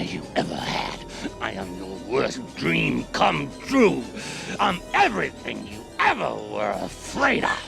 you ever had. I am your worst dream come true. I'm everything you ever were afraid of.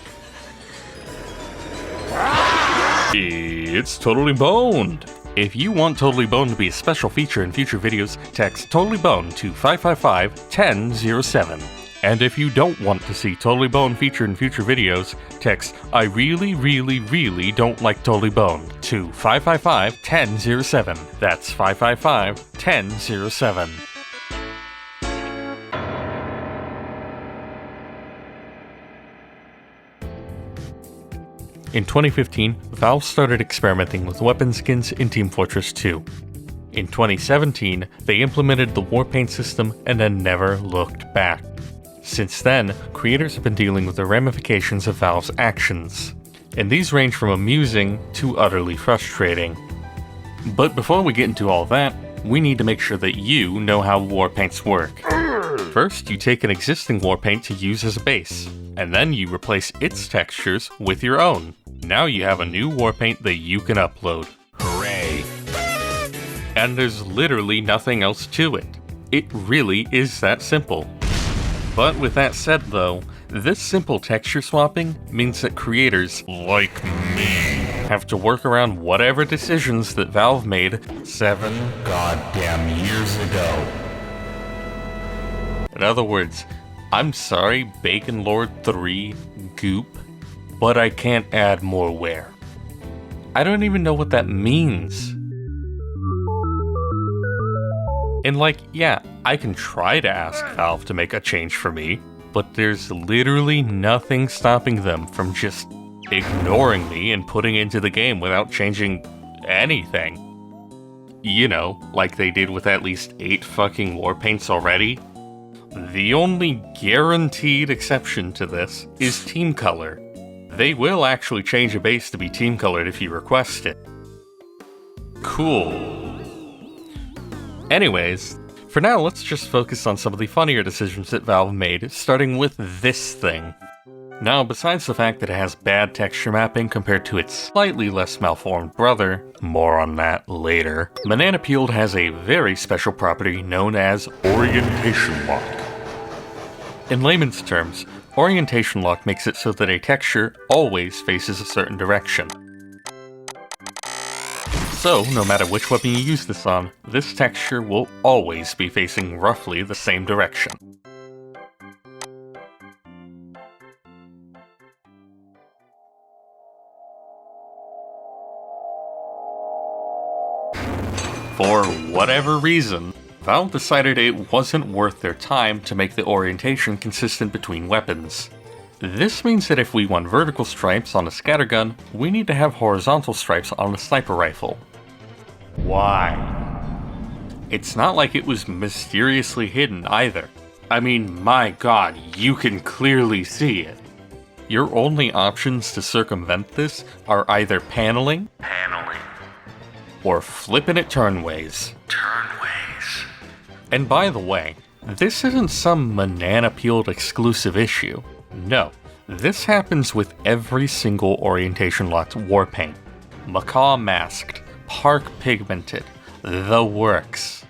It's Totally Boned! If you want Totally Boned to be a special feature in future videos, text Totally Boned to 555-1007. And if you don't want to see Totally Boned featured in future videos, text I really, really, really don't like Totally Boned to 555-1007. That's 555-1007. In 2015, Valve started experimenting with weapon skins in Team Fortress 2. In 2017, they implemented the Warpaint system and then never looked back. Since then, creators have been dealing with the ramifications of Valve's actions, and these range from amusing to utterly frustrating. But before we get into all that, we need to make sure that you know how Warpaints work. First, you take an existing Warpaint to use as a base, and then you replace its textures with your own. Now you have a new Warpaint that you can upload. Hooray! And there's literally nothing else to it. It really is that simple. But with that said though, this simple texture swapping means that creators, like me, have to work around whatever decisions that Valve made 7 goddamn years ago. In other words, I'm sorry, Bacon Lord 3 goop, but I can't add more wear. I don't even know what that means. And like, yeah, I can try to ask Valve to make a change for me, but there's literally nothing stopping them from just ignoring me and putting into the game without changing anything. You know, like they did with at least 8 fucking Warpaints already. The only guaranteed exception to this is team color. They will actually change a base to be team colored if you request it. Cool. Anyways, for now let's just focus on some of the funnier decisions that Valve made, starting with this thing. Now, besides the fact that it has bad texture mapping compared to its slightly less malformed brother, more on that later, Banana Peeled has a very special property known as orientation lock. In layman's terms, orientation lock makes it so that a texture always faces a certain direction. So, no matter which weapon you use this on, this texture will always be facing roughly the same direction. For whatever reason, Valve decided it wasn't worth their time to make the orientation consistent between weapons. This means that if we want vertical stripes on a scattergun, we need to have horizontal stripes on a sniper rifle. Why? It's not like it was mysteriously hidden either. I mean, my god, you can clearly see it. Your only options to circumvent this are either paneling, or flipping it turnways. And by the way, this isn't some Banana Peeled exclusive issue. No, this happens with every single orientation locked Warpaint. Macaw masked, Park pigmented, the works.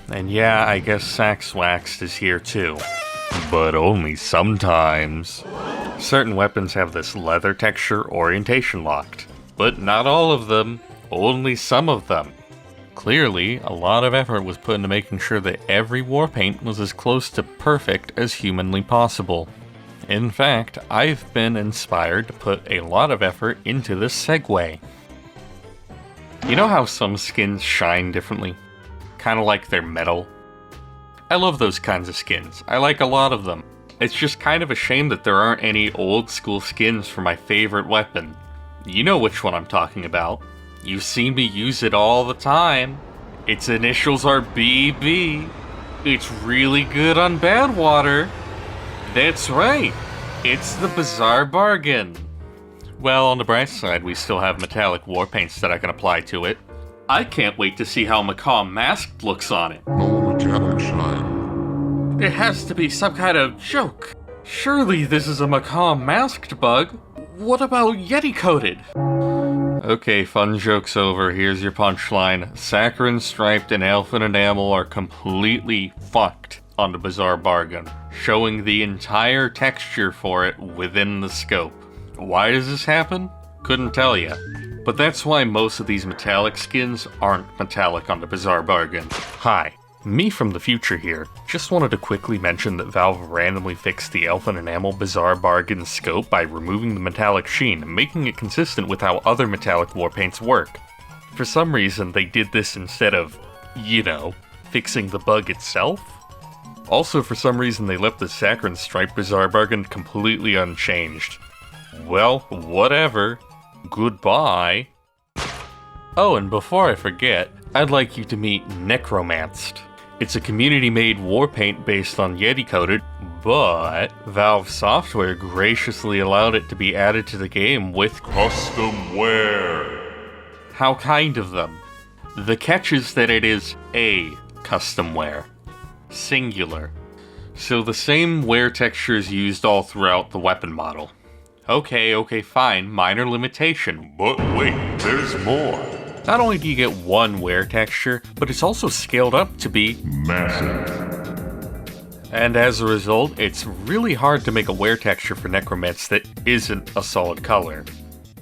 And yeah, I guess Sax waxed is here too. But only sometimes. Certain weapons have this leather texture orientation locked, but not all of them, only some of them. Clearly, a lot of effort was put into making sure that every Warpaint was as close to perfect as humanly possible. In fact, I've been inspired to put a lot of effort into this segue. You know how some skins shine differently? Kinda like they're metal? I love those kinds of skins. I like a lot of them. It's just kind of a shame that there aren't any old school skins for my favorite weapon. You know which one I'm talking about. You've seen me use it all the time. Its initials are BB. It's really good on bad water. That's right. It's the Bizarre Bargain. Well, on the bright side, we still have metallic Warpaints that I can apply to it. I can't wait to see how Macaw Masked looks on it. No metallic shine. It has to be some kind of joke. Surely this is a Macaw Masked bug. What about Yeti coated? Okay, fun joke's over. Here's your punchline. Saccharine, striped, and elfin enamel are completely fucked on the Bizarre Bargain, showing the entire texture for it within the scope. Why does this happen? Couldn't tell ya. But that's why most of these metallic skins aren't metallic on the Bizarre Bargain. Hi, me from the future here. Just wanted to quickly mention that Valve randomly fixed the Elfin Enamel Bizarre Bargain scope by removing the metallic sheen, making it consistent with how other metallic war paints work. For some reason, they did this instead of, fixing the bug itself. Also, for some reason, they left the Saccharine Stripe Bizarre Bargain completely unchanged. Well, whatever. Goodbye. Oh, and before I forget, I'd like you to meet Necromanced. It's a community-made war paint based on Yeti Coded, but Valve Software graciously allowed it to be added to the game with custom wear. How kind of them. The catch is that it is a custom wear. Singular. So the same wear texture is used all throughout the weapon model. Okay, fine, minor limitation. But wait, there's more. Not only do you get one wear texture, but it's also scaled up to be Massive. And as a result, it's really hard to make a wear texture for Necromets that isn't a solid color.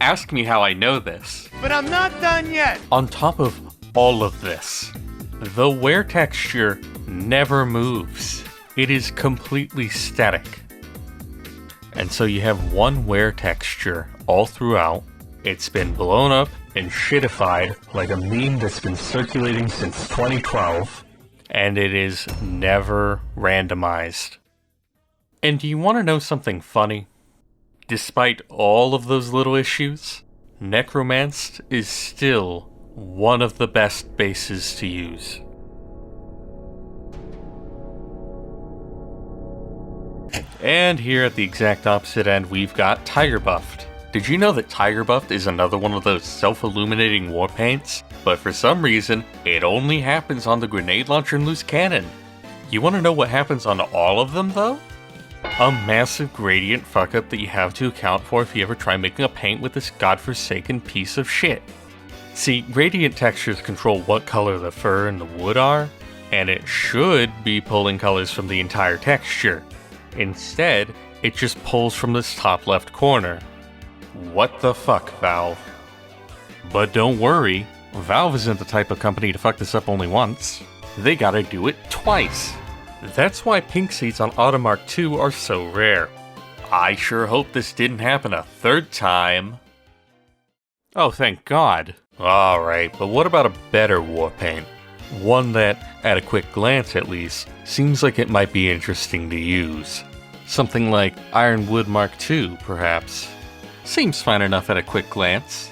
Ask me how I know this. But I'm not done yet! On top of all of this, the wear texture never moves. It is completely static. And so you have one wear texture all throughout. It's been blown up and shitified like a meme that's been circulating since 2012. And it is never randomized. And do you want to know something funny? Despite all of those little issues, Necromanced is still one of the best bases to use. And here at the exact opposite end, we've got Tiger Buffed. Did you know that Tiger Buffed is another one of those self-illuminating war paints? But for some reason, it only happens on the grenade launcher and loose cannon. You want to know what happens on all of them, though? A massive gradient fuck-up that you have to account for if you ever try making a paint with this godforsaken piece of shit. See, gradient textures control what color the fur and the wood are, and it should be pulling colors from the entire texture. Instead, it just pulls from this top left corner. What the fuck, Valve? But don't worry, Valve isn't the type of company to fuck this up only once. They gotta do it twice. That's why pink seats on Automark 2 are so rare. I sure hope this didn't happen a third time. Oh, thank God. Alright, but what about a better war paint? One that, at a quick glance at least, seems like it might be interesting to use. Something like Ironwood Mark II, perhaps. Seems fine enough at a quick glance.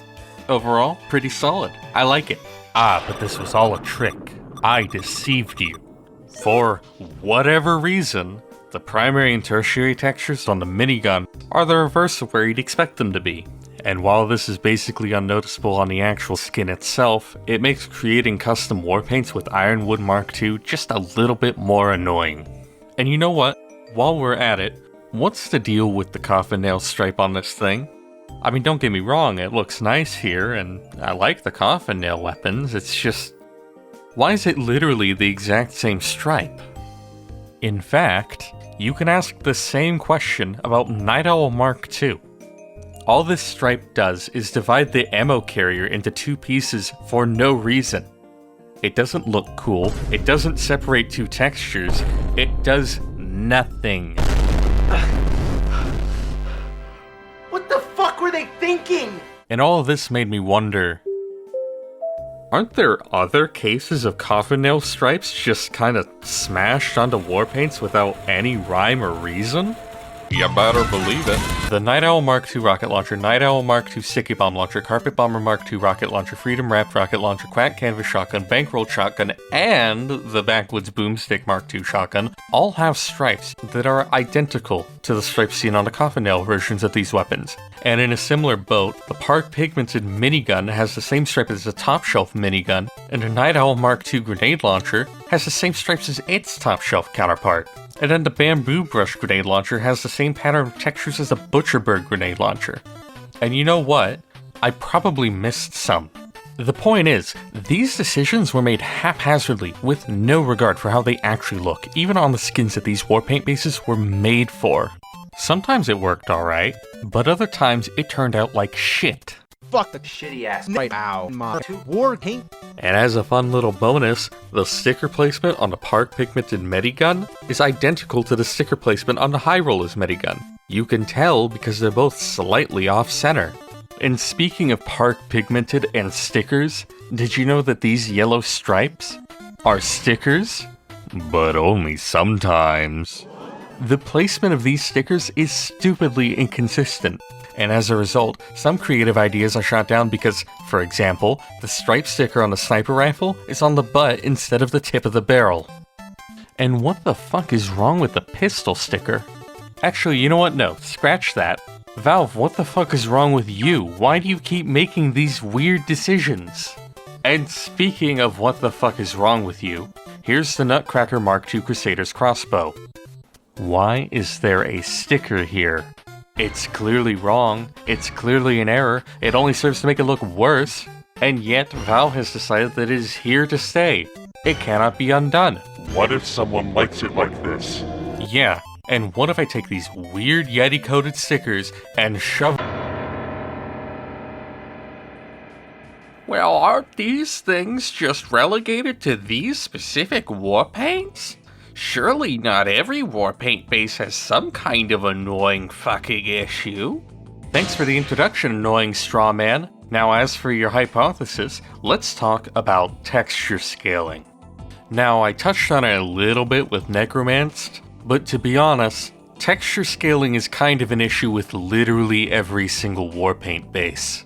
Overall, pretty solid. I like it. Ah, but this was all a trick. I deceived you. For whatever reason, the primary and tertiary textures on the minigun are the reverse of where you'd expect them to be. And while this is basically unnoticeable on the actual skin itself, it makes creating custom war paints with Ironwood Mark II just a little bit more annoying. And you know what? While we're at it, what's the deal with the coffin nail stripe on this thing? I mean, don't get me wrong, it looks nice here, and I like the coffin nail weapons, it's just... why is it literally the exact same stripe? In fact, you can ask the same question about Night Owl Mark II. All this stripe does is divide the ammo carrier into two pieces for no reason. It doesn't look cool, it doesn't separate two textures, it does nothing. What the fuck were they thinking? And all of this made me wonder, aren't there other cases of coffin nail stripes just kinda smashed onto war paints without any rhyme or reason? You better believe it. The Night Owl Mark II rocket launcher, Night Owl Mark II Sticky Bomb launcher, Carpet Bomber Mark II rocket launcher, Freedom Wrapped rocket launcher, Quack Canvas shotgun, Bankroll shotgun, and the Backwoods Boomstick Mark II shotgun all have stripes that are identical to the stripes seen on the coffin nail versions of these weapons. And in a similar boat, the Park Pigmented minigun has the same stripe as the top shelf minigun, and the Night Owl Mark II grenade launcher has the same stripes as its top shelf counterpart. And then the Bamboo Brush grenade launcher has the same pattern of textures as the Butcherbird grenade launcher. And you know what? I probably missed some. The point is, these decisions were made haphazardly with no regard for how they actually look, even on the skins that these war paint bases were made for. Sometimes it worked alright, but other times it turned out like shit. Fuck the shitty ass right now, war paint. And as a fun little bonus, the sticker placement on the Park Pigmented Medigun is identical to the sticker placement on the High Rollers Medigun. You can tell because they're both slightly off-center. And speaking of Park Pigmented and stickers, did you know that these yellow stripes are stickers? But only sometimes. The placement of these stickers is stupidly inconsistent, and as a result, some creative ideas are shot down because, for example, the stripe sticker on the sniper rifle is on the butt instead of the tip of the barrel. And what the fuck is wrong with the pistol sticker? Actually, you know what? No, scratch that. Valve, what the fuck is wrong with you? Why do you keep making these weird decisions? And speaking of what the fuck is wrong with you, here's the Nutcracker Mark II Crusader's crossbow. Why is there a sticker here? It's clearly wrong, it's clearly an error, it only serves to make it look worse, and yet Valve has decided that it is here to stay. It cannot be undone. What if someone likes it like this? Yeah, and what if I take these weird Yeti-coated stickers and shove... Well, aren't these things just relegated to these specific war paints? Surely not every war paint base has some kind of annoying fucking issue. Thanks for the introduction, annoying straw man. Now as for your hypothesis, let's talk about texture scaling. Now I touched on it a little bit with Necromanced, but to be honest, texture scaling is kind of an issue with literally every single war paint base.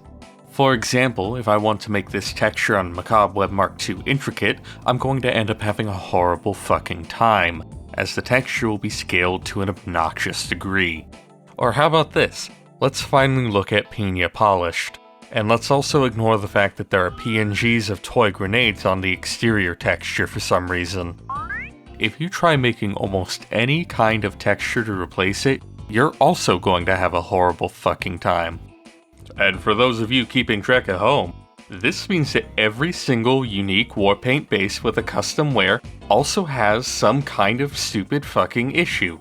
For example, if I want to make this texture on Macabre Web Mark II intricate, I'm going to end up having a horrible fucking time, as the texture will be scaled to an obnoxious degree. Or how about this? Let's finally look at Pina Polished. And let's also ignore the fact that there are PNGs of toy grenades on the exterior texture for some reason. If you try making almost any kind of texture to replace it, you're also going to have a horrible fucking time. And for those of you keeping track at home, this means that every single unique warpaint base with a custom wear also has some kind of stupid fucking issue.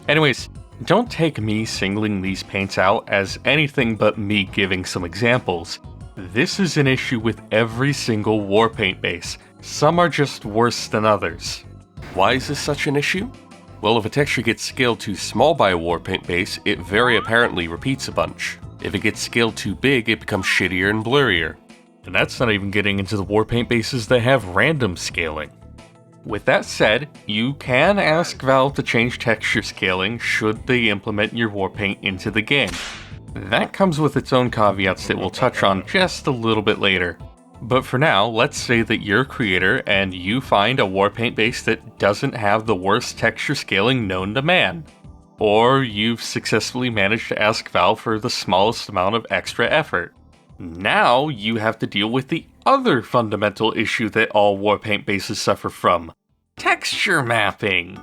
Anyways, don't take me singling these paints out as anything but me giving some examples. This is an issue with every single warpaint base. Some are just worse than others. Why is this such an issue? Well, if a texture gets scaled too small by a warpaint base, it very apparently repeats a bunch. If it gets scaled too big, it becomes shittier and blurrier. And that's not even getting into the warpaint bases that have random scaling. With that said, you can ask Valve to change texture scaling should they implement your warpaint into the game. That comes with its own caveats that we'll touch on just a little bit later. But for now, let's say that you're a creator and you find a warpaint base that doesn't have the worst texture scaling known to man. Or you've successfully managed to ask Valve for the smallest amount of extra effort. Now you have to deal with the other fundamental issue that all warpaint bases suffer from. Texture mapping!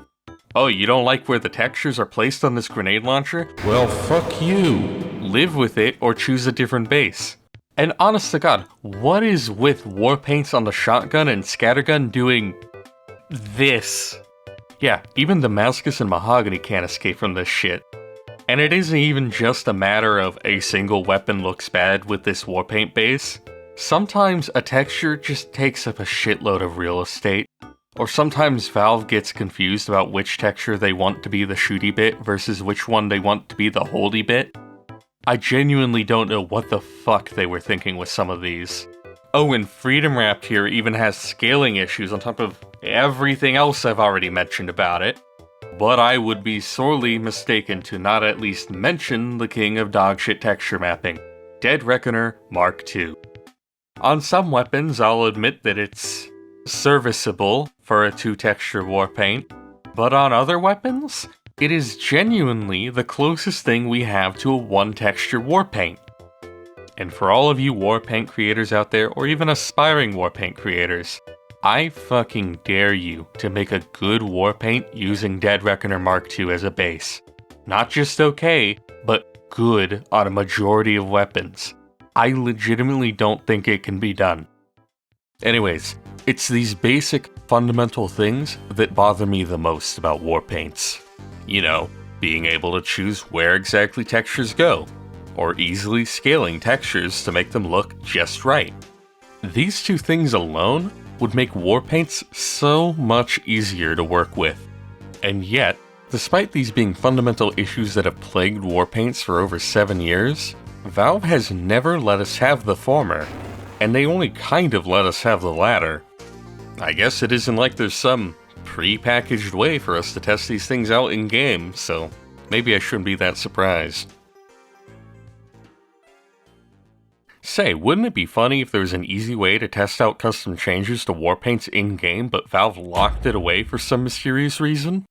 Oh, you don't like where the textures are placed on this grenade launcher? Well, fuck you. Live with it or choose a different base. And honest to God, what is with warpaints on the shotgun and scattergun doing this? Yeah, even Damascus and Mahogany can't escape from this shit. And it isn't even just a matter of a single weapon looks bad with this warpaint base. Sometimes a texture just takes up a shitload of real estate. Or sometimes Valve gets confused about which texture they want to be the shooty bit versus which one they want to be the holdy bit. I genuinely don't know what the fuck they were thinking with some of these. Oh, and Freedom Wrapped here even has scaling issues on top of everything else I've already mentioned about it. But I would be sorely mistaken to not at least mention the king of dogshit texture mapping, Dead Reckoner Mark II. On some weapons, I'll admit that it's serviceable for a 2-texture warpaint, but on other weapons, it is genuinely the closest thing we have to a 1-texture warpaint. And for all of you warpaint creators out there, or even aspiring warpaint creators, I fucking dare you to make a good warpaint using Dead Reckoner Mark II as a base. Not just okay, but good on a majority of weapons. I legitimately don't think it can be done. Anyways, it's these basic, fundamental things that bother me the most about war paints. You know, being able to choose where exactly textures go, or easily scaling textures to make them look just right. These two things alone would make war paints so much easier to work with. And yet, despite these being fundamental issues that have plagued war paints for over 7 years, Valve has never let us have the former, and they only kind of let us have the latter. I guess it isn't like there's some pre-packaged way for us to test these things out in-game, so maybe I shouldn't be that surprised. Say, wouldn't it be funny if there was an easy way to test out custom changes to war paints in-game, but Valve locked it away for some mysterious reason?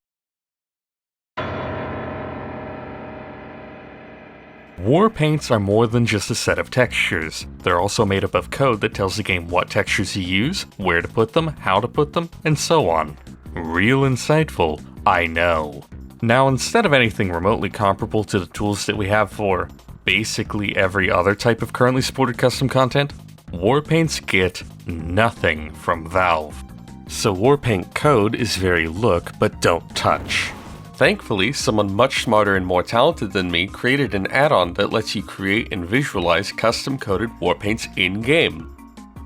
War paints are more than just a set of textures. They're also made up of code that tells the game what textures to use, where to put them, how to put them, and so on. Real insightful, I know. Now, instead of anything remotely comparable to the tools that we have for basically every other type of currently supported custom content, Warpaints get nothing from Valve. So Warpaint code is very look, but don't touch. Thankfully, someone much smarter and more talented than me created an add-on that lets you create and visualize custom-coded Warpaints in-game.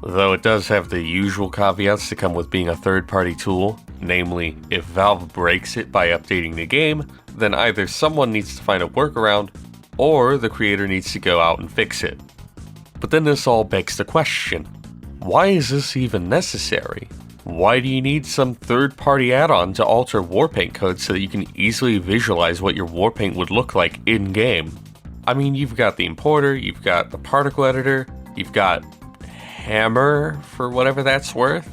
Though it does have the usual caveats that come with being a third-party tool, namely, if Valve breaks it by updating the game, then either someone needs to find a workaround, or the creator needs to go out and fix it. But then this all begs the question, why is this even necessary? Why do you need some third-party add-on to alter Warpaint code so that you can easily visualize what your Warpaint would look like in-game? I mean, you've got the importer, you've got the particle editor, you've got Hammer for whatever that's worth.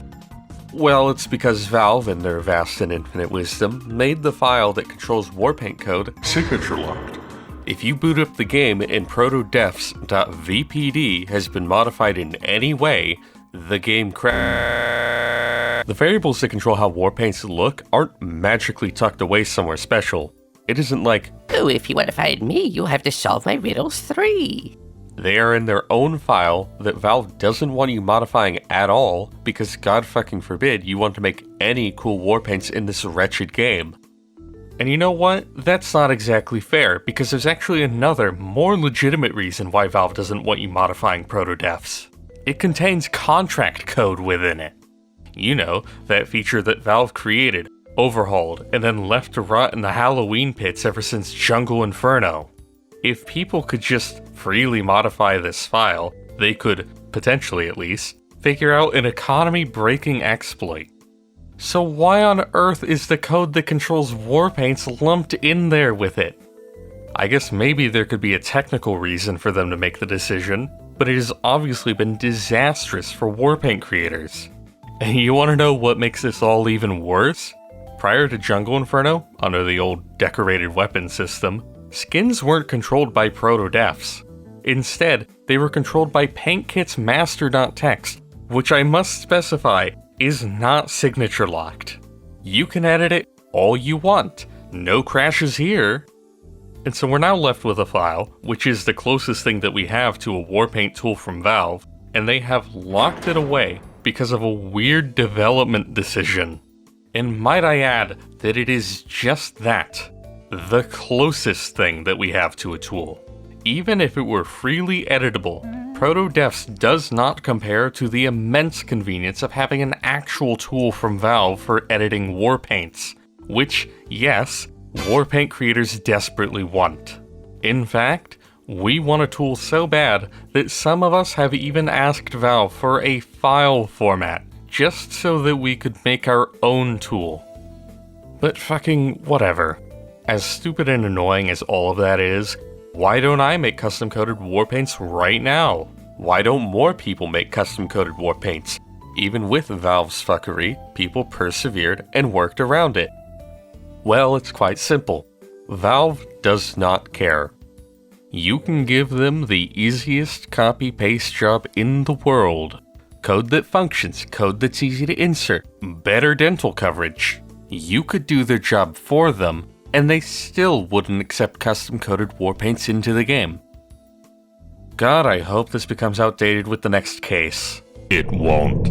Well, it's because Valve, in their vast and infinite wisdom, made the file that controls Warpaint code Signature locked. If you boot up the game and protodefs.vpd has been modified in any way, the game crashes. The variables that control how Warpaints look aren't magically tucked away somewhere special. It isn't like, oh, if you want to find me, you'll have to solve my riddles 3. They are in their own file that Valve doesn't want you modifying at all because God fucking forbid you want to make any cool Warpaints in this wretched game. And you know what? That's not exactly fair, because there's actually another, more legitimate reason why Valve doesn't want you modifying protodefs. It contains contract code within it. You know, that feature that Valve created, overhauled, and then left to rot in the Halloween pits ever since Jungle Inferno. If people could just freely modify this file, they could, potentially at least, figure out an economy-breaking exploit. So why on earth is the code that controls Warpaints lumped in there with it? I guess maybe there could be a technical reason for them to make the decision, but it has obviously been disastrous for Warpaint creators. And you want to know what makes this all even worse? Prior to Jungle Inferno, under the old decorated weapon system, skins weren't controlled by protodefs. Instead, they were controlled by PaintKit's master.txt, which I must specify is not signature locked. You can edit it all you want, no crashes here. And so we're now left with a file, which is the closest thing that we have to a Warpaint tool from Valve, and they have locked it away because of a weird development decision. And might I add that it is just that, the closest thing that we have to a tool. Even if it were freely editable, protodefs does not compare to the immense convenience of having an actual tool from Valve for editing Warpaints, which, yes, Warpaint creators desperately want. In fact, we want a tool so bad that some of us have even asked Valve for a file format, just so that we could make our own tool. But fucking whatever. As stupid and annoying as all of that is, why don't I make custom-coded Warpaints right now? Why don't more people make custom-coded Warpaints? Even with Valve's fuckery, people persevered and worked around it. Well, it's quite simple. Valve does not care. You can give them the easiest copy-paste job in the world. Code that functions, code that's easy to insert, better dental coverage. You could do their job for them, and they still wouldn't accept custom-coded Warpaints into the game. God, I hope this becomes outdated with the next case. It won't.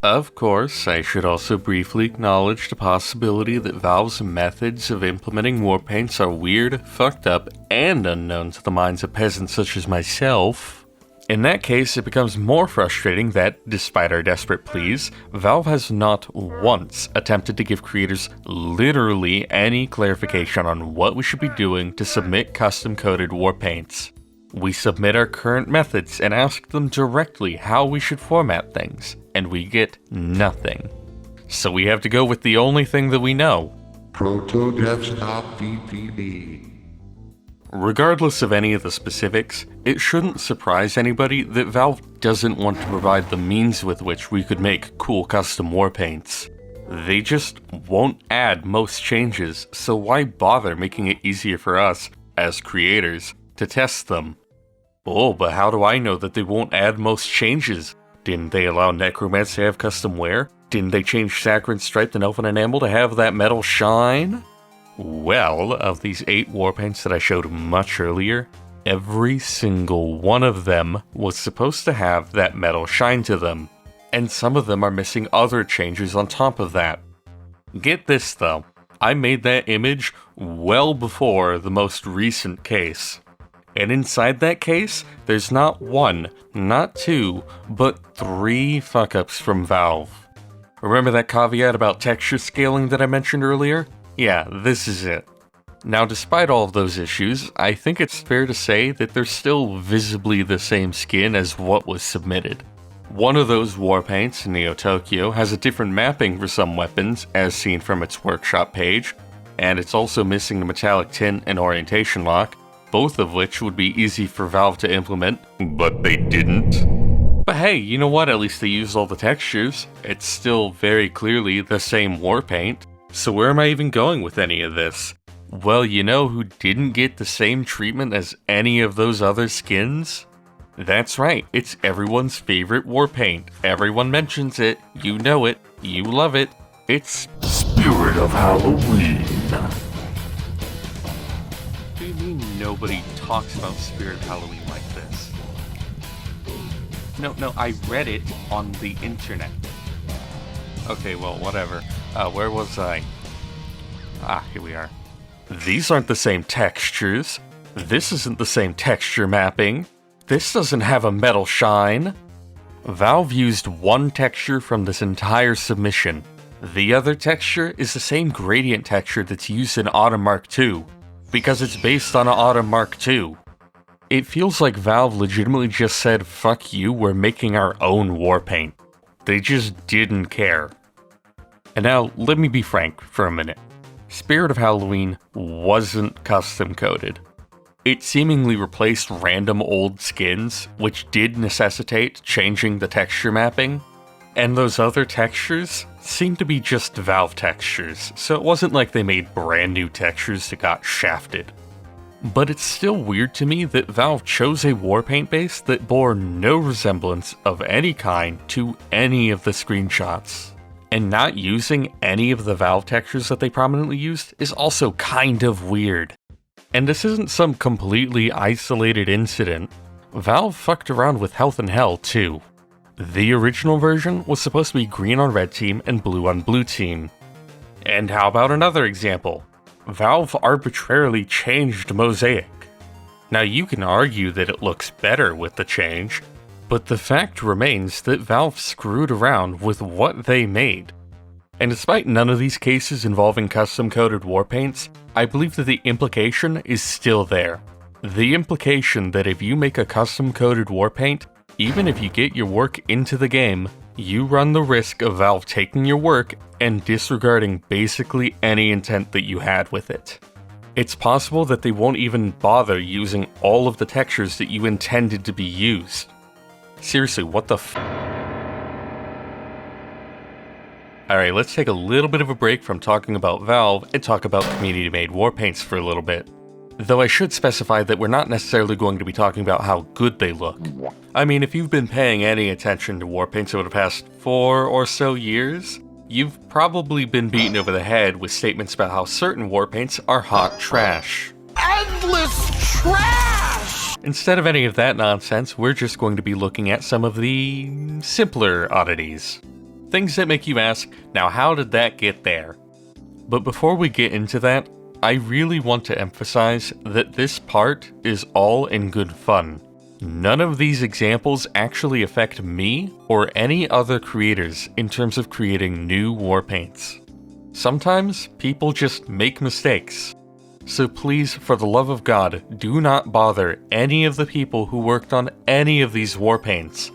Of course, I should also briefly acknowledge the possibility that Valve's methods of implementing warpaints are weird, fucked up, and unknown to the minds of peasants such as myself. In that case, it becomes more frustrating that, despite our desperate pleas, Valve has not once attempted to give creators literally any clarification on what we should be doing to submit custom-coded warpaints. We submit our current methods and ask them directly how we should format things, and we get nothing. So we have to go with the only thing that we know. Proto-devs.ppb. Regardless of any of the specifics, it shouldn't surprise anybody that Valve doesn't want to provide the means with which we could make cool custom warpaints. They just won't add most changes, so why bother making it easier for us, as creators, to test them? Oh, but how do I know that they won't add most changes? Didn't they allow Necromants to have custom wear? Didn't they change Saccharine Striped and Elven Enamel to have that metal shine? Well, of these 8 warpaints that I showed much earlier, every single one of them was supposed to have that metal shine to them, and some of them are missing other changes on top of that. Get this though, I made that image well before the most recent case. And inside that case, there's not 1, not 2, but 3 fuck-ups from Valve. Remember that caveat about texture scaling that I mentioned earlier? Yeah, this is it. Now, despite all of those issues, I think it's fair to say that they're still visibly the same skin as what was submitted. One of those warpaints, Neo Tokyo, has a different mapping for some weapons, as seen from its workshop page, and it's also missing the metallic tint and orientation lock, both of which would be easy for Valve to implement, But they didn't. but hey, you know what, at least they used all the textures. It's still very clearly the same warpaint, so where am I even going with any of this? Well, you know who didn't get the same treatment as any of those other skins? That's right, it's everyone's favorite warpaint. Everyone mentions it, you know it, you love it. It's Spirit of Halloween. What do you mean nobody talks about Spirit of Halloween like this? No, I read it on the internet. Okay, well, whatever. Where was I? Here we are. These aren't the same textures. This isn't the same texture mapping. This doesn't have a metal shine. Valve used one texture from this entire submission. The other texture is the same gradient texture that's used in Autumn Mark II, because it's based on Autumn Mark II. It feels like Valve legitimately just said, fuck you, we're making our own warpaint. They just didn't care. And now, let me be frank for a minute. Spirit of Halloween wasn't custom coded. It seemingly replaced random old skins, which did necessitate changing the texture mapping, and those other textures seem to be just Valve textures, so it wasn't like they made brand new textures that got shafted. But it's still weird to me that Valve chose a warpaint base that bore no resemblance of any kind to any of the screenshots. And not using any of the Valve textures that they prominently used is also kind of weird. And this isn't some completely isolated incident. Valve fucked around with Health and Hell too. The original version was supposed to be green on red team and blue on blue team. And how about another example? Valve arbitrarily changed Mosaic. Now you can argue that it looks better with the change, but the fact remains that Valve screwed around with what they made. And despite none of these cases involving custom-coded warpaints, I believe that the implication is still there. The implication that if you make a custom-coded warpaint, even if you get your work into the game, you run the risk of Valve taking your work and disregarding basically any intent that you had with it. It's possible that they won't even bother using all of the textures that you intended to be used. Seriously, what the f? Alright, let's take a little bit of a break from talking about Valve and talk about community-made warpaints for a little bit. Though I should specify that we're not necessarily going to be talking about how good they look. I mean, if you've been paying any attention to warpaints over the past 4 or so years, you've probably been beaten over the head with statements about how certain warpaints are hot trash. Endless trash! Instead of any of that nonsense, we're just going to be looking at some of the simpler oddities. Things that make you ask, now how did that get there? But before we get into that, I really want to emphasize that this part is all in good fun. None of these examples actually affect me or any other creators in terms of creating new war paints. Sometimes people just make mistakes. So please, for the love of God, do not bother any of the people who worked on any of these war paints.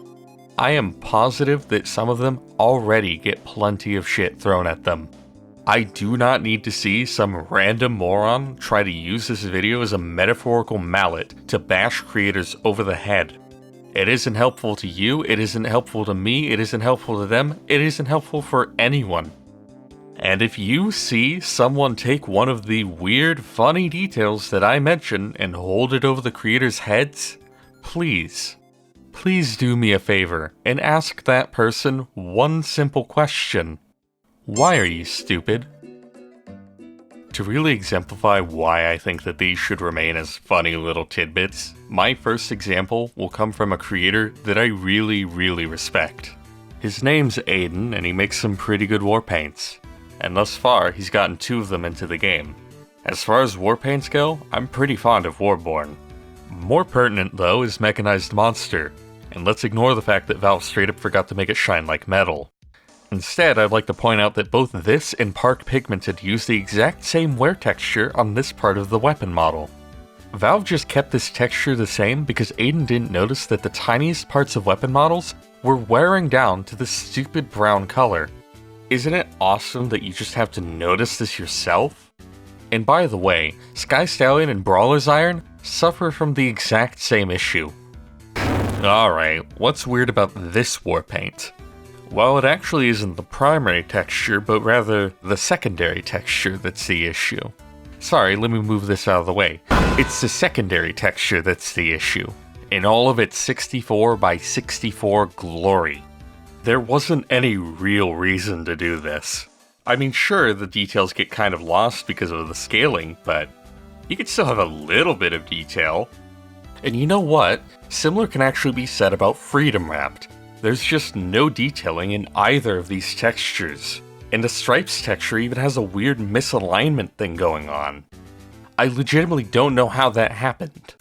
I am positive that some of them already get plenty of shit thrown at them. I do not need to see some random moron try to use this video as a metaphorical mallet to bash creators over the head. It isn't helpful to you, it isn't helpful to me, it isn't helpful to them, it isn't helpful for anyone. And if you see someone take one of the weird, funny details that I mention and hold it over the creators' heads, please do me a favor and ask that person one simple question. Why are you stupid? To really exemplify why I think that these should remain as funny little tidbits, my first example will come from a creator that I really respect. His name's Aiden, and he makes some pretty good war paints. And thus far, he's gotten 2 of them into the game. As far as war paints go, I'm pretty fond of Warborn. More pertinent, though, is Mechanized Monster, and let's ignore the fact that Valve straight up forgot to make it shine like metal. Instead, I'd like to point out that both this and Park Pigmented use the exact same wear texture on this part of the weapon model. Valve just kept this texture the same because Aiden didn't notice that the tiniest parts of weapon models were wearing down to this stupid brown color. Isn't it awesome that you just have to notice this yourself? And by the way, Sky Stallion and Brawler's Iron suffer from the exact same issue. Alright, what's weird about this war paint? Well, it actually isn't the primary texture, but rather the secondary texture that's the issue. Sorry, let me move this out of the way. It's the secondary texture that's the issue, in all of its 64 by 64 glory. There wasn't any real reason to do this. I mean, sure, the details get kind of lost because of the scaling, but you can still have a little bit of detail. And you know what? Similar can actually be said about Freedom Wrapped. There's just no detailing in either of these textures. And the Stripes texture even has a weird misalignment thing going on. I legitimately don't know how that happened.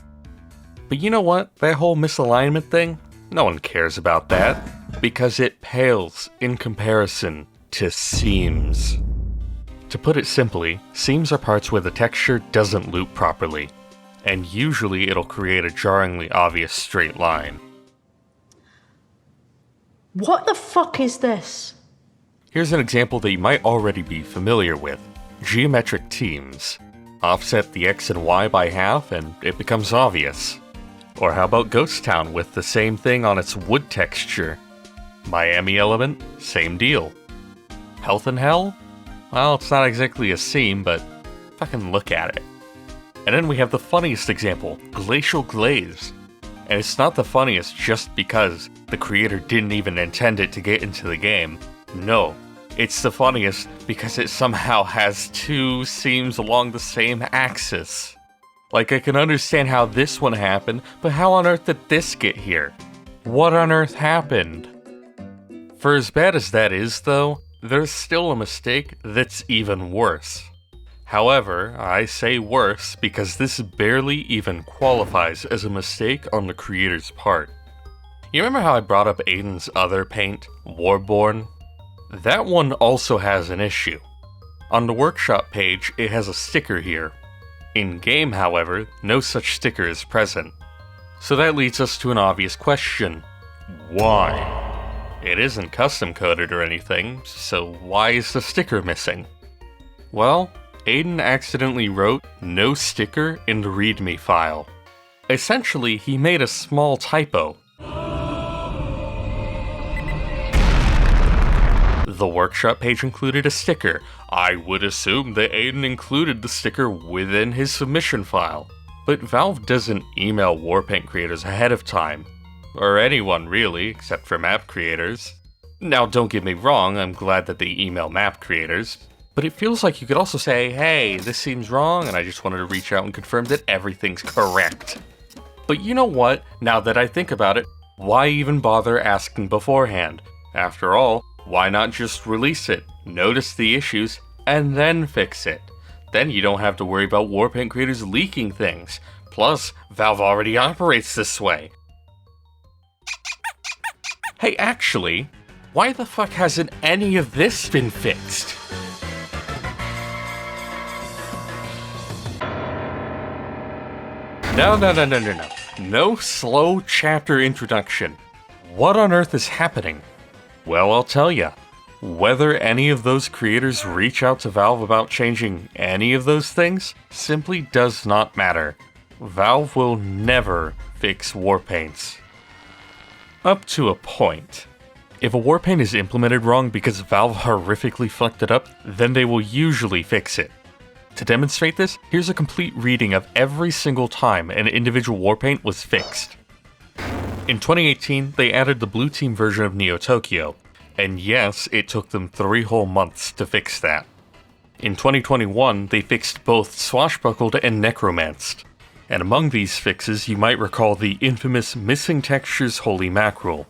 But you know what? That whole misalignment thing? No one cares about that. Because it pales in comparison to seams. To put it simply, seams are parts where the texture doesn't loop properly, and usually it'll create a jarringly obvious straight line. What the fuck is this? Here's an example that you might already be familiar with. Geometric teams. Offset the X and Y by half and it becomes obvious. Or how about Ghost Town with the same thing on its wood texture? Miami Element, same deal. Health and Hell? Well, it's not exactly a seam, but fucking look at it. And then we have the funniest example, Glacial Glaze. And it's not the funniest just because the creator didn't even intend it to get into the game. No, it's the funniest because it somehow has 2 seams along the same axis. Like, I can understand how this one happened, but how on earth did this get here? What on earth happened? For as bad as that is, though, there's still a mistake that's even worse. However, I say worse because this barely even qualifies as a mistake on the creator's part. You remember how I brought up Aiden's other paint, Warborn? That one also has an issue. On the workshop page, it has a sticker here. In-game, however, no such sticker is present. So that leads us to an obvious question. Why? It isn't custom coded or anything, so why is the sticker missing? Well, Aiden accidentally wrote no sticker in the README file. Essentially, he made a small typo. The workshop page included a sticker. I would assume that Aiden included the sticker within his submission file. But Valve doesn't email Warpaint creators ahead of time. Or anyone really, except for map creators. Now don't get me wrong, I'm glad that they email map creators. But it feels like you could also say, hey, this seems wrong, and I just wanted to reach out and confirm that everything's correct. But you know what? Now that I think about it, why even bother asking beforehand? After all, why not just release it, notice the issues, and then fix it? Then you don't have to worry about Warpaint creators leaking things. Plus, Valve already operates this way. Hey, actually, why the fuck hasn't any of this been fixed? No. No slow chapter introduction. What on earth is happening? Well, I'll tell ya. Whether any of those creators reach out to Valve about changing any of those things simply does not matter. Valve will never fix Warpaints. Up to a point. If a Warpaint is implemented wrong because Valve horrifically fucked it up, then they will usually fix it. To demonstrate this, here's a complete reading of every single time an individual Warpaint was fixed. In 2018, they added the blue team version of Neo Tokyo, and yes, it took them 3 whole months to fix that. In 2021, they fixed both Swashbuckled and Necromanced, and among these fixes you might recall the infamous Missing Textures Holy Mackerel.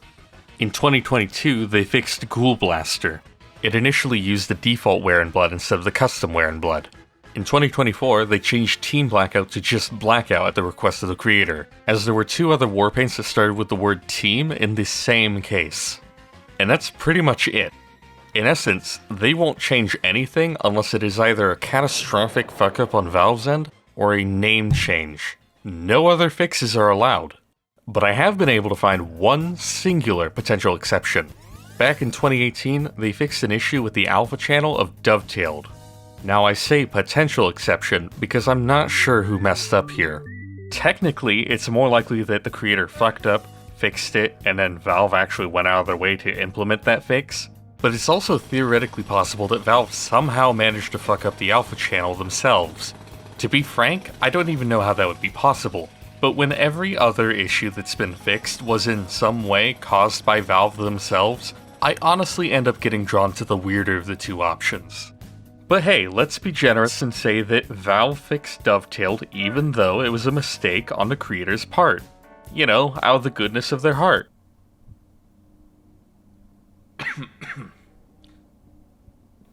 In 2022, they fixed Ghoul Blaster. It initially used the default Wear in Blood instead of the custom Wear in Blood. In 2024, they changed Team Blackout to just Blackout at the request of the creator, as there were 2 other Warpaints that started with the word Team in the same case. And that's pretty much it. In essence, they won't change anything unless it is either a catastrophic fuck-up on Valve's end, or a name change. No other fixes are allowed. But I have been able to find one singular potential exception. Back in 2018, they fixed an issue with the alpha channel of Dovetailed. Now I say potential exception because I'm not sure who messed up here. Technically, it's more likely that the creator fucked up, fixed it, and then Valve actually went out of their way to implement that fix. But it's also theoretically possible that Valve somehow managed to fuck up the alpha channel themselves. To be frank, I don't even know how that would be possible. But when every other issue that's been fixed was in some way caused by Valve themselves, I honestly end up getting drawn to the weirder of the 2 options. But hey, let's be generous and say that Valve fixed Dovetailed even though it was a mistake on the creator's part. You know, out of the goodness of their heart.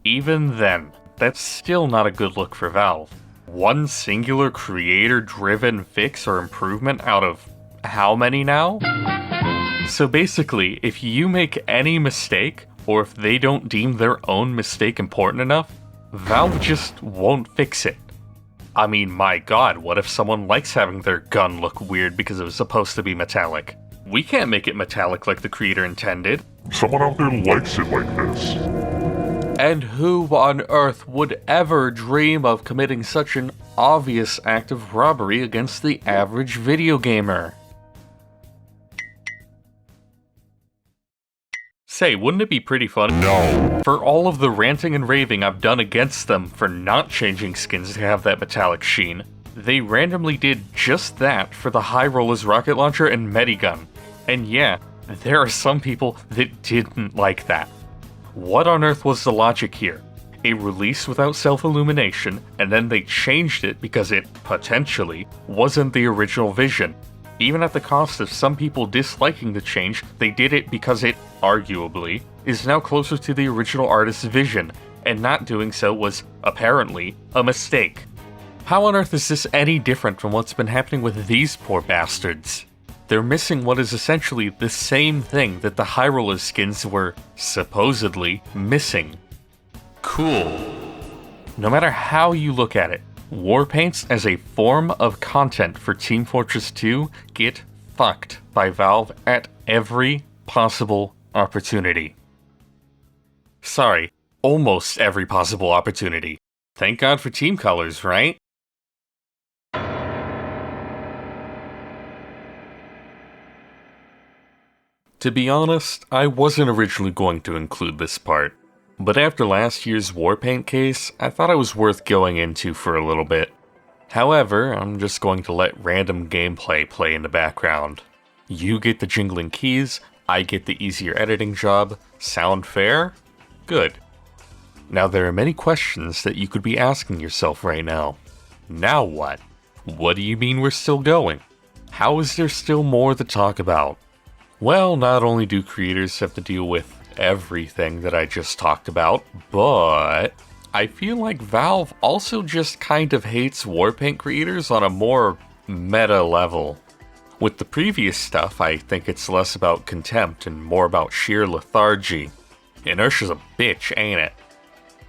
Even then, that's still not a good look for Valve. One singular creator-driven fix or improvement out of how many now? So basically, if you make any mistake, or if they don't deem their own mistake important enough, Valve just won't fix it. I mean, my god, what if someone likes having their gun look weird because it was supposed to be metallic? We can't make it metallic like the creator intended. Someone out there likes it like this. And who on earth would ever dream of committing such an obvious act of robbery against the average video gamer? Say, wouldn't it be pretty fun? No. For all of the ranting and raving I've done against them for not changing skins to have that metallic sheen, they randomly did just that for the High Rollers rocket launcher and Medigun. And yeah, there are some people that didn't like that. What on earth was the logic here? A release without self-illumination, and then they changed it because it, potentially, wasn't the original vision. Even at the cost of some people disliking the change, they did it because it, arguably, is now closer to the original artist's vision, and not doing so was, apparently, a mistake. How on earth is this any different from what's been happening with these poor bastards? They're missing what is essentially the same thing that the High Roller skins were, supposedly, missing. Cool. No matter how you look at it, Warpaints as a form of content for Team Fortress 2 get fucked by Valve at every possible opportunity. Sorry, almost every possible opportunity. Thank God for team colors, right? To be honest, I wasn't originally going to include this part, but after last year's Warpaint case, I thought it was worth going into for a little bit. However, I'm just going to let random gameplay play in the background. You get the jingling keys, I get the easier editing job. Sound fair? Good. Now there are many questions that you could be asking yourself right now. Now what? What do you mean we're still going? How is there still more to talk about? Well, not only do creators have to deal with everything that I just talked about, but I feel like Valve also just kind of hates Warpaint creators on a more meta level. With the previous stuff, I think it's less about contempt and more about sheer lethargy. Inertia's a bitch, ain't it?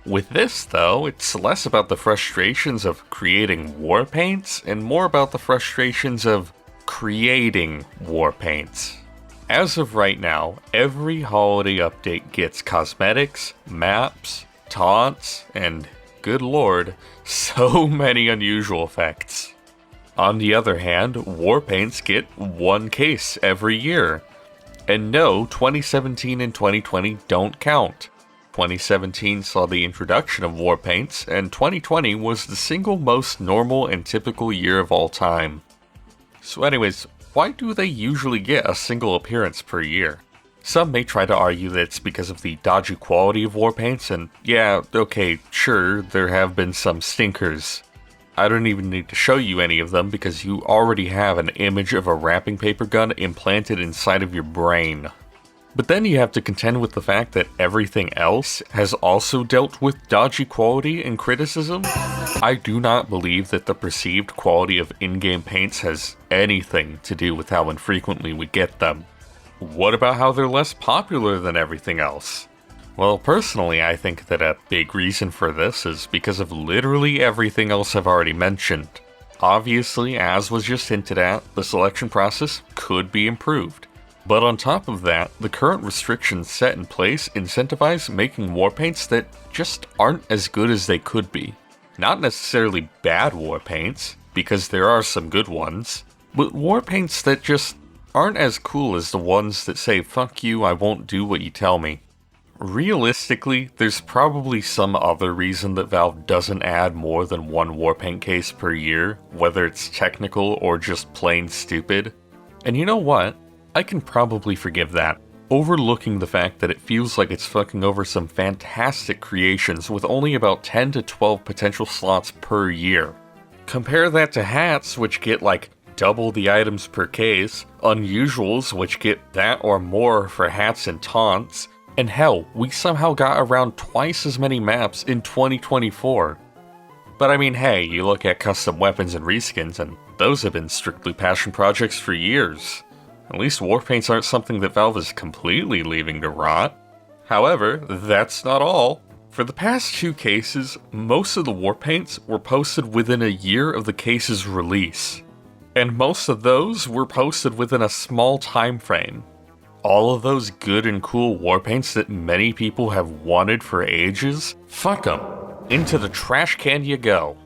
With this, though, it's less about the frustrations of creating Warpaints and more about the frustrations of creating Warpaints. As of right now, every holiday update gets cosmetics, maps, taunts, and, good lord, so many unusual effects. On the other hand, Warpaints get one case every year. And no, 2017 and 2020 don't count. 2017 saw the introduction of Warpaints, and 2020 was the single most normal and typical year of all time. So anyways, why do they usually get a single appearance per year? Some may try to argue that it's because of the dodgy quality of Warpaints, and yeah, okay, sure, there have been some stinkers. I don't even need to show you any of them because you already have an image of a wrapping paper gun implanted inside of your brain. But then you have to contend with the fact that everything else has also dealt with dodgy quality and criticism. I do not believe that the perceived quality of in-game paints has anything to do with how infrequently we get them. What about how they're less popular than everything else? Well, personally, I think that a big reason for this is because of literally everything else I've already mentioned. Obviously, as was just hinted at, the selection process could be improved. But on top of that, the current restrictions set in place incentivize making Warpaints that just aren't as good as they could be. Not necessarily bad Warpaints, because there are some good ones, but Warpaints that just aren't as cool as the ones that say, "Fuck you, I won't do what you tell me." Realistically, there's probably some other reason that Valve doesn't add more than one Warpaint case per year, whether it's technical or just plain stupid. And you know what? I can probably forgive that, overlooking the fact that it feels like it's fucking over some fantastic creations with only about 10 to 12 potential slots per year. Compare that to hats, which get like double the items per case, unusuals, which get that or more for hats and taunts, and hell, we somehow got around twice as many maps in 2024. But I mean, hey, you look at custom weapons and reskins, and those have been strictly passion projects for years. At least Warpaints aren't something that Valve is completely leaving to rot. However, that's not all. For the past two cases, most of the Warpaints were posted within a year of the case's release. And most of those were posted within a small time frame. All of those good and cool Warpaints that many people have wanted for ages, fuck them. Into the trash can you go.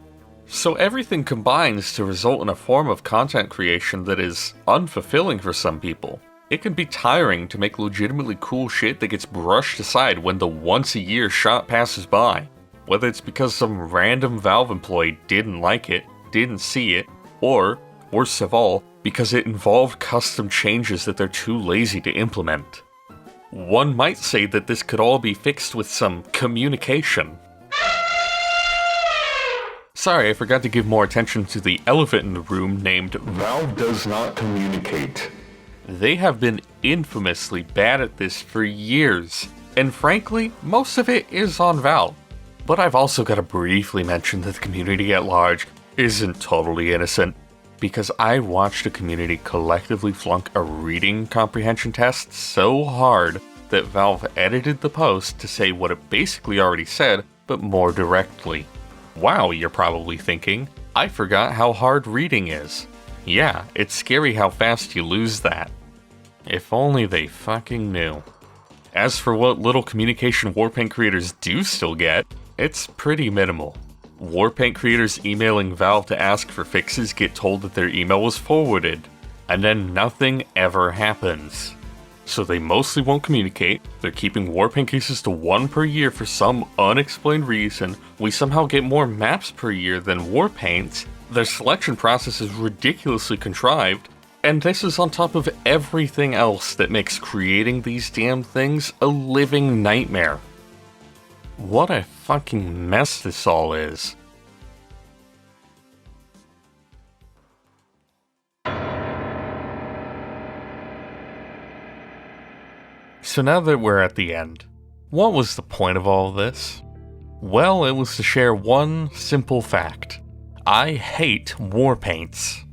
So everything combines to result in a form of content creation that is unfulfilling for some people. It can be tiring to make legitimately cool shit that gets brushed aside when the once-a-year shot passes by. Whether it's because some random Valve employee didn't like it, didn't see it, or, worst of all, because it involved custom changes that they're too lazy to implement. One might say that this could all be fixed with some communication. Sorry, I forgot to give more attention to the elephant in the room named Valve does not communicate. They have been infamously bad at this for years, and frankly, most of it is on Valve. But I've also got to briefly mention that the community at large isn't totally innocent, because I watched a community collectively flunk a reading comprehension test so hard that Valve edited the post to say what it basically already said, but more directly. Wow, you're probably thinking, I forgot how hard reading is. Yeah, it's scary how fast you lose that. If only they fucking knew. As for what little communication Warpaint creators do still get, it's pretty minimal. Warpaint creators emailing Valve to ask for fixes get told that their email was forwarded, and then nothing ever happens. So they mostly won't communicate, they're keeping Warpaint cases to one per year for some unexplained reason, we somehow get more maps per year than Warpaints, their selection process is ridiculously contrived, and this is on top of everything else that makes creating these damn things a living nightmare. What a fucking mess this all is. So now that we're at the end, what was the point of all this? Well, it was to share one simple fact. I hate war paints.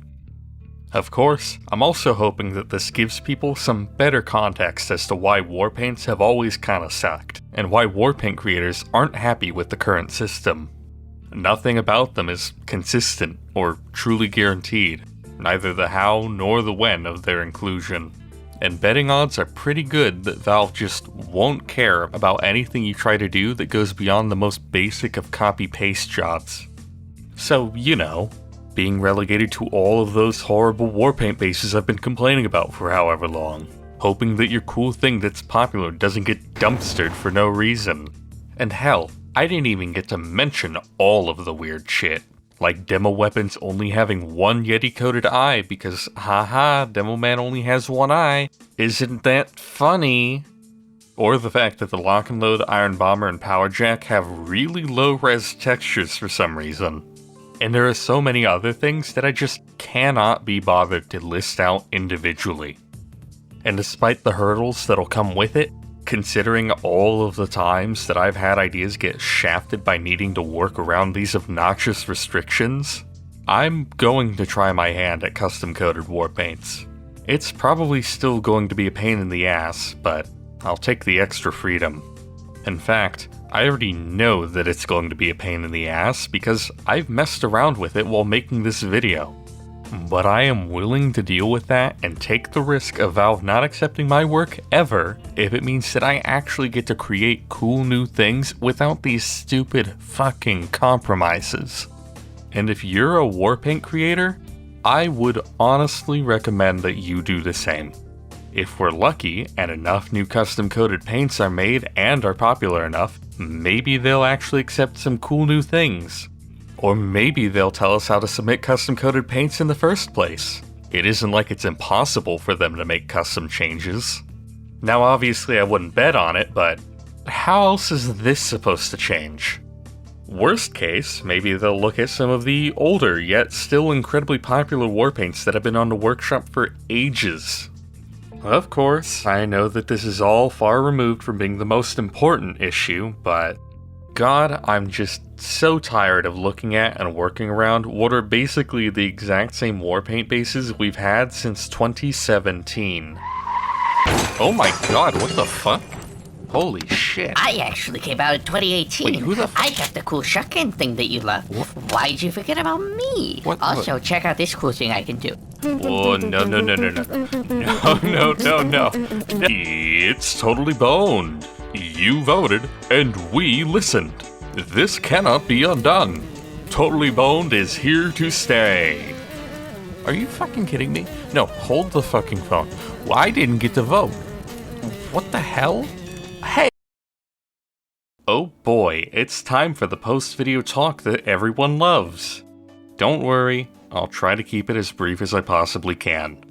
Of course, I'm also hoping that this gives people some better context as to why war paints have always kinda sucked, and why war paint creators aren't happy with the current system. Nothing about them is consistent or truly guaranteed, neither the how nor the when of their inclusion. And betting odds are pretty good that Valve just won't care about anything you try to do that goes beyond the most basic of copy-paste jobs. So, you know, being relegated to all of those horrible warpaint bases I've been complaining about for however long, hoping that your cool thing that's popular doesn't get dumpstered for no reason. And hell, I didn't even get to mention all of the weird shit, like demo weapons only having one Yeti-coded eye because haha, Demo Man only has one eye. Isn't that funny? Or the fact that the Lock and Load, Iron Bomber, and Power Jack have really low-res textures for some reason. And there are so many other things that I just cannot be bothered to list out individually. And despite the hurdles that'll come with it, considering all of the times that I've had ideas get shafted by needing to work around these obnoxious restrictions, I'm going to try my hand at custom-coded war paints. It's probably still going to be a pain in the ass, but I'll take the extra freedom. In fact, I already know that it's going to be a pain in the ass because I've messed around with it while making this video. But I am willing to deal with that and take the risk of Valve not accepting my work ever if it means that I actually get to create cool new things without these stupid fucking compromises. And if you're a warpaint creator, I would honestly recommend that you do the same. If we're lucky and enough new custom-coded paints are made and are popular enough, maybe they'll actually accept some cool new things. Or maybe they'll tell us how to submit custom-coded paints in the first place. It isn't like it's impossible for them to make custom changes. Now obviously I wouldn't bet on it, but how else is this supposed to change? Worst case, maybe they'll look at some of the older yet still incredibly popular war paints that have been on the workshop for ages. Of course, I know that this is all far removed from being the most important issue, but God, I'm just so tired of looking at and working around what are basically the exact same warpaint bases we've had since 2017. Oh my god, what the fuck? Holy shit. I actually came out in 2018. Wait, who the I got the cool shotgun thing that you love. Why'd you forget about me? What? Also, check out this cool thing I can do. Oh, no. No. It's totally boned. You voted, and we listened. This cannot be undone. Totally Boned is here to stay. Are you fucking kidding me? No, hold the fucking phone. Well, I didn't get to vote. What the hell? Hey! Oh boy, it's time for the post-video talk that everyone loves. Don't worry, I'll try to keep it as brief as I possibly can.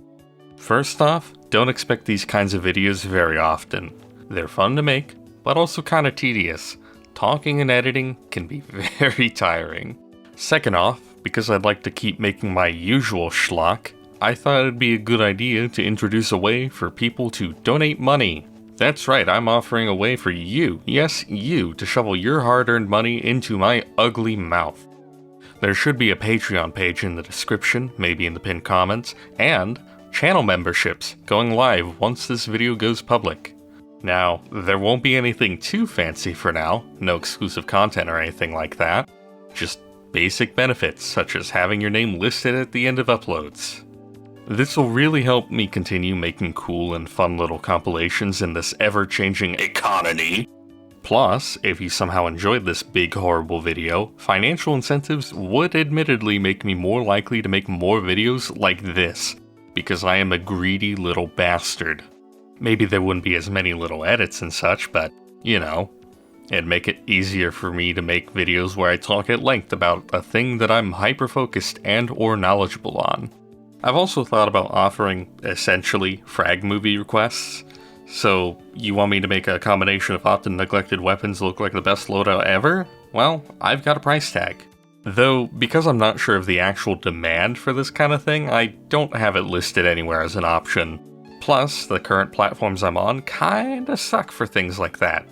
First off, don't expect these kinds of videos very often. They're fun to make, but also kinda tedious. Talking and editing can be very tiring. Second off, because I'd like to keep making my usual schlock, I thought it'd be a good idea to introduce a way for people to donate money. That's right, I'm offering a way for you, yes you, to shovel your hard-earned money into my ugly mouth. There should be a Patreon page in the description, maybe in the pinned comments, and channel memberships going live once this video goes public. Now, there won't be anything too fancy for now, no exclusive content or anything like that, just basic benefits such as having your name listed at the end of uploads. This will really help me continue making cool and fun little compilations in this ever-changing economy. Plus, if you somehow enjoyed this big horrible video, financial incentives would admittedly make me more likely to make more videos like this, because I am a greedy little bastard. Maybe there wouldn't be as many little edits and such, but, you know, it'd make it easier for me to make videos where I talk at length about a thing that I'm hyper-focused and or knowledgeable on. I've also thought about offering, essentially, frag movie requests. So, you want me to make a combination of often neglected weapons look like the best loadout ever? Well, I've got a price tag. Though, because I'm not sure of the actual demand for this kind of thing, I don't have it listed anywhere as an option. Plus, the current platforms I'm on kinda suck for things like that.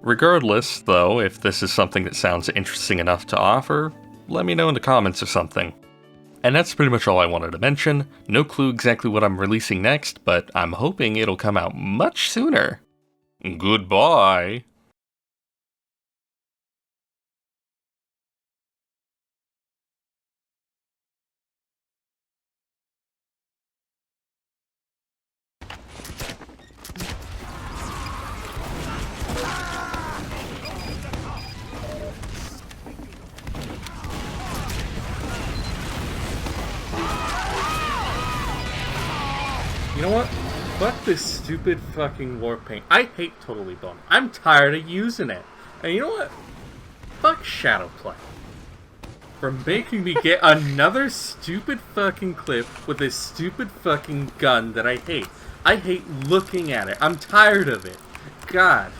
Regardless, though, if this is something that sounds interesting enough to offer, let me know in the comments or something. And that's pretty much all I wanted to mention. No clue exactly what I'm releasing next, but I'm hoping it'll come out much sooner. Goodbye! You know what? Fuck this stupid fucking war paint. I hate Totally Bone. I'm tired of using it. And you know what? Fuck Shadowplay. For making me get another stupid fucking clip with this stupid fucking gun that I hate. I hate looking at it. I'm tired of it. God.